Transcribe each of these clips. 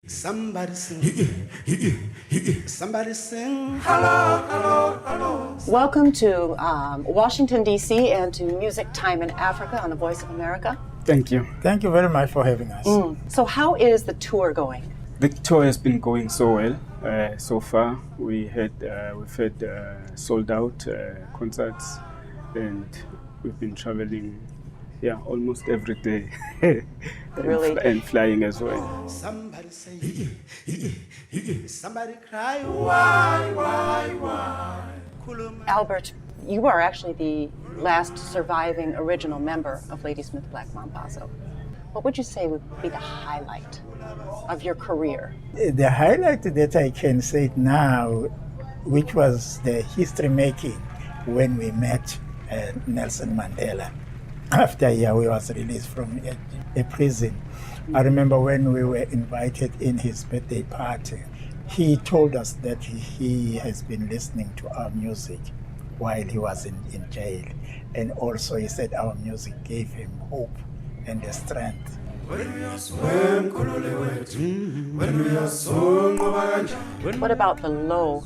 Somebody sing. Somebody sing. Hello, hello, hello. Welcome to Washington, D.C. and to Music Time in Africa on the Voice of America. Thank you. Thank you very much for having us. So how is the tour going? The tour has been going so well so far. We've had sold out concerts, and we've been traveling, almost every day, Really? and flying as well. Somebody say, somebody cry, why? Albert, you are actually the last surviving original member of Ladysmith Black Mambazo. What would you say would be the highlight of your career? The highlight that I can say now, which was the history making when we met Nelson Mandela after he was released from a prison. I remember when we were invited in his birthday party, he told us that he has been listening to our music while he was in jail. And also he said our music gave him hope and the strength. What about the low?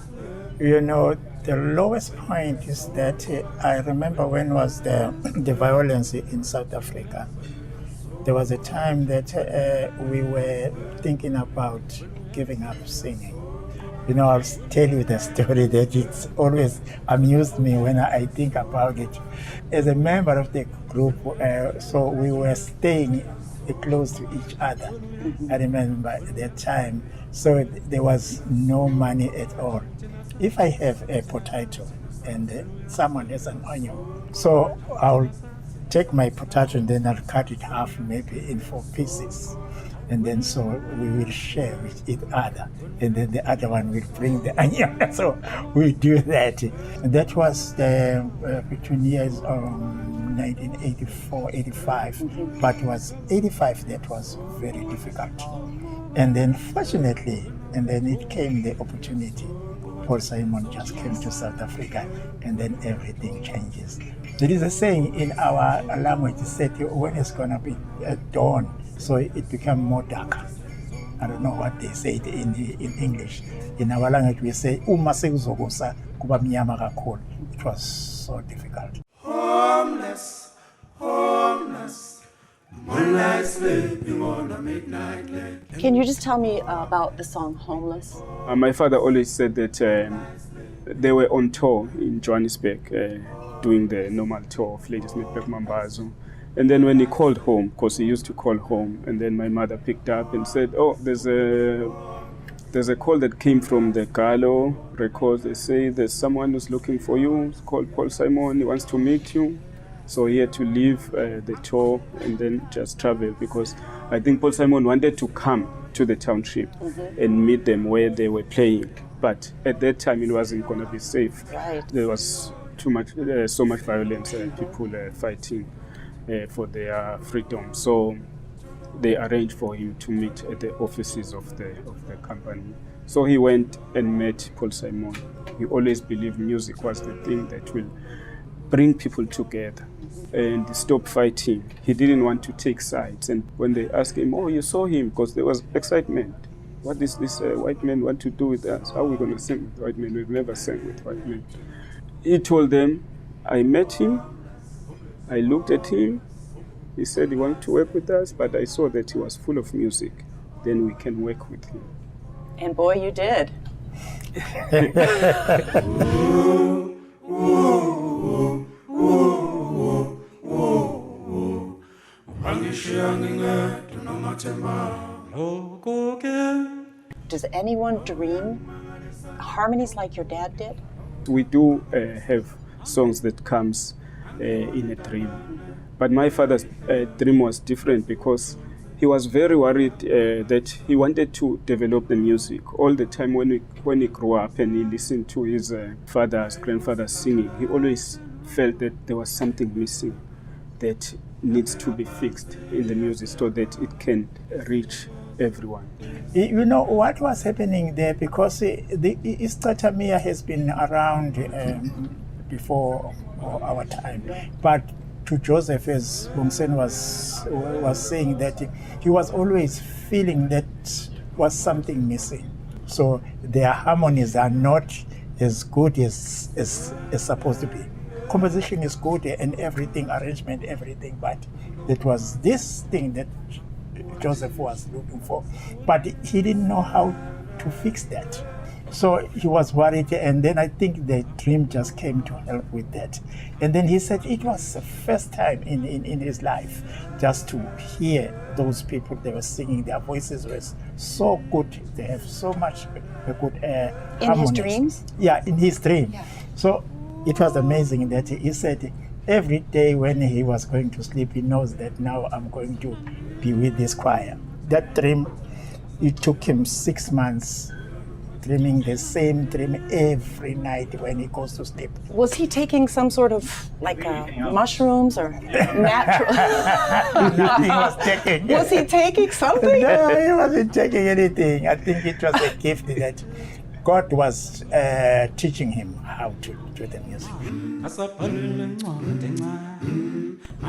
You know, the lowest point is that I remember when was the violence in South Africa. There was a time that we were thinking about giving up singing. You know, I'll tell you the story that it's always amused me when I think about it. As a member of the group, so we were staying close to each other. I remember at that time. So there was no money at all. If I have a potato and someone has an onion, so I'll take my potato and then I'll cut it half, maybe in 4 pieces. And then so we will share with each other. And then the other one will bring the onion. So we do that. And that was between years 1984, 85. But it was 85 that was very difficult. And then fortunately, and then it came the opportunity. Paul Simon just came to South Africa, and then everything changes. There is a saying in our language, it said when it's going to be dawn, so it becomes more darker. I don't know what they say in English. In our language, we say, Uma sekuzokusa kuba mnyama kakhulu. It was so difficult. Homeless, moonlight sleeping on a midnight lane. Can you just tell me about the song Homeless? My father always said that they were on tour in Johannesburg, doing the normal tour of Ladysmith Black Mambazo. And then when he called home, because he used to call home, and then my mother picked up and said, oh, there's a call that came from the Galo records. They say there's someone who's looking for you. It's called Paul Simon. He wants to meet you. So he had to leave the tour and then just travel, because I think Paul Simon wanted to come to the township and meet them where they were playing. But at that time, it wasn't going to be safe. Right. There was so much violence and people fighting for their freedom. So they arranged for him to meet at the offices of the company. So he went and met Paul Simon. He always believed music was the thing that will bring people together and stop fighting. He didn't want to take sides. And when they asked him, oh, you saw him, because there was excitement. What does this white man want to do with us? How are we going to sing with white men? We've never sang with white men. He told them, I met him, I looked at him, he said he wanted to work with us, but I saw that he was full of music. Then we can work with him. And boy, you did. Does anyone dream harmonies like your dad did? We do have songs that comes in a dream. But my father's dream was different, because he was very worried that he wanted to develop the music. All the time when he grew up and he listened to his grandfather singing, he always felt that there was something missing that needs to be fixed in the music so that it can reach everyone. You know what was happening there, because the Istatamia has been around before our time, but to Joseph, as Bongsen was saying, that he was always feeling that was something missing. So their harmonies are not as good as supposed to be. Composition is good and everything, arrangement, everything, but it was this thing that Joseph was looking for. But he didn't know how to fix that. So he was worried, and then I think the dream just came to help with that. And then he said it was the first time in his life just to hear those people, they were singing, their voices were so good, they have so much good In harmonies. his dreams? Yeah, in his dream. Yeah. So it was amazing that he said every day when he was going to sleep, he knows that now I'm going to be with this choir. That dream, it took him 6 months dreaming the same dream every night when he goes to sleep. Was he taking some sort of mushrooms or natural? Nothing was taken. Was he taking something? No, he wasn't taking anything. I think it was a gift that God was teaching him how to do the music.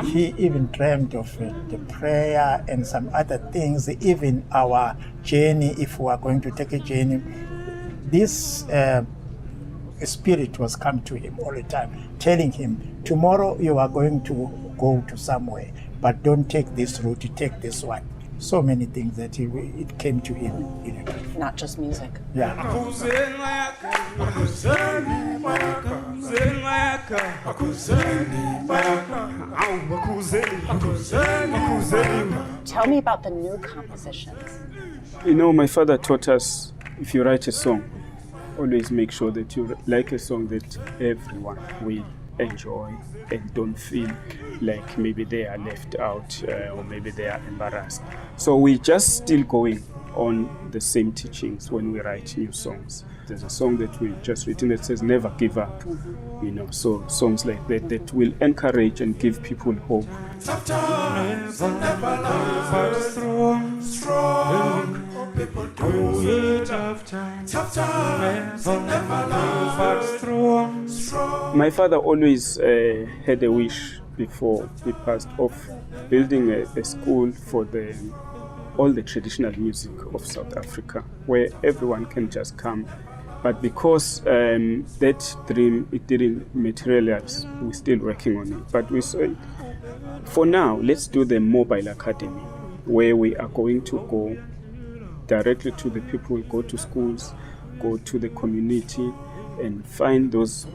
He even dreamed of the prayer and some other things, even our journey, if we are going to take a journey. This spirit was come to him all the time, telling him, tomorrow you are going to go to somewhere, but don't take this route, take this one. So many things that it came to him in a dream. Not just music. Yeah. Tell me about the new compositions. You know, my father taught us, if you write a song, always make sure that you like a song that everyone will enjoy and don't feel like maybe they are left out or maybe they are embarrassed. So we just still going on the same teachings when we write new songs. There's a song that we just written that says never give up. You know, so songs like that will encourage and give people hope. Tough times, never love, strong. People do tough times, never love, strong. My father always had a wish before he passed of building a school for all the traditional music of South Africa, where everyone can just come. But because that dream, it didn't materialize, we're still working on it. But we said, for now, let's do the mobile academy, where we are going to go directly to the people, go to schools, go to the community, and find those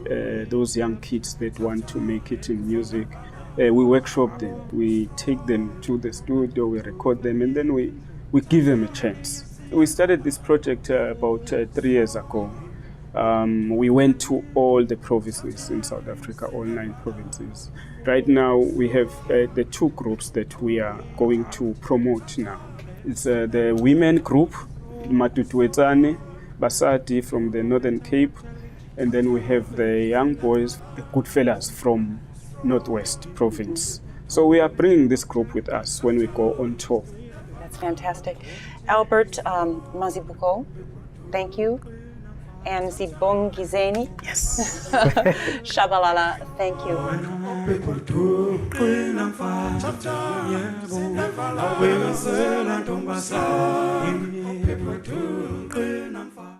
young kids that want to make it in music. We workshop them, we take them to the studio, we record them, and then we give them a chance. We started this project about 3 years ago. We went to all the provinces in South Africa, all 9 provinces. Right now, we have the 2 groups that we are going to promote now. It's the women group, Matutuetane, Basati from the Northern Cape, and then we have the young boys, the Goodfellas from Northwest Province. So we are bringing this group with us when we go on tour. That's fantastic. Albert Mazibuko, thank you. And Zibongizeni. Yes. Shabalala, thank you. People do queen and fire. Tough times, never love, people do queen and fire.